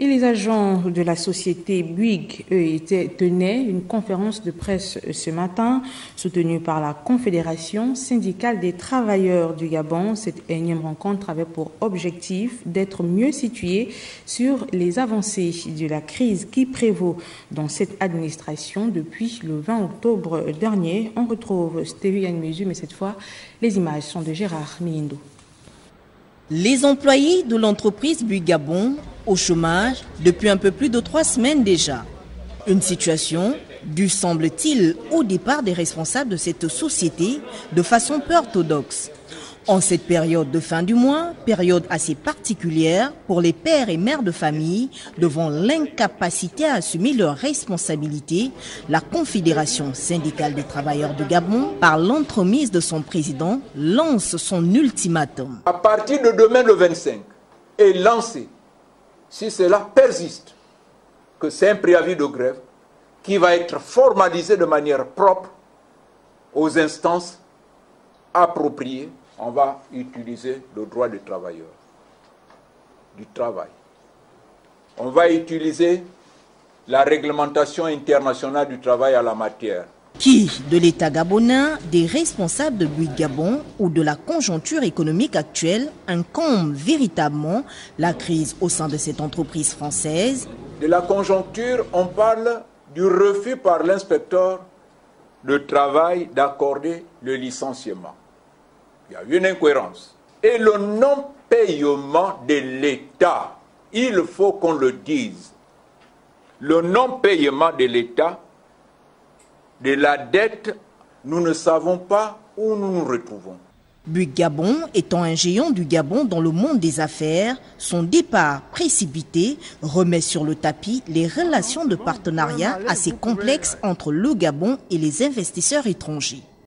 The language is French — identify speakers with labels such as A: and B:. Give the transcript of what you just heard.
A: Et les agents de la société Bouygues, eux, tenaient une conférence de presse ce matin, soutenue par la Confédération syndicale des travailleurs du Gabon. Cette énième rencontre avait pour objectif d'être mieux située sur les avancées de la crise qui prévaut dans cette administration depuis le 20 octobre dernier. On retrouve Stéphie Yanmezu, mais cette fois, les images sont de Gérard Miindo.
B: Les employés de l'entreprise Bouygues Gabon au chômage depuis un peu plus de 3 semaines déjà. Une situation due, semble-t-il, au départ des responsables de cette société de façon peu orthodoxe. En cette période de fin du mois, période assez particulière pour les pères et mères de famille, devant l'incapacité à assumer leurs responsabilités, la Confédération syndicale des travailleurs du Gabon, par l'entremise de son président, lance son ultimatum.
C: À partir de demain le 25, est lancé, si cela persiste, que c'est un préavis de grève qui va être formalisé de manière propre aux instances appropriées. On va utiliser le droit des travailleurs, du travail. On va utiliser la réglementation internationale du travail à la matière.
B: Qui, de l'État gabonais, des responsables de Bouygues Gabon ou de la conjoncture économique actuelle, incombe véritablement la crise au sein de cette entreprise française?
C: De la conjoncture, on parle du refus par l'inspecteur de travail d'accorder le licenciement. Il y a une incohérence. Et le non-paiement de l'État, il faut qu'on le dise. Le non-paiement de l'État, de la dette, nous ne savons pas où nous nous retrouvons.
B: Bouygues Gabon étant un géant du Gabon dans le monde des affaires, son départ précipité remet sur le tapis les relations de partenariat assez complexes entre le Gabon et les investisseurs étrangers.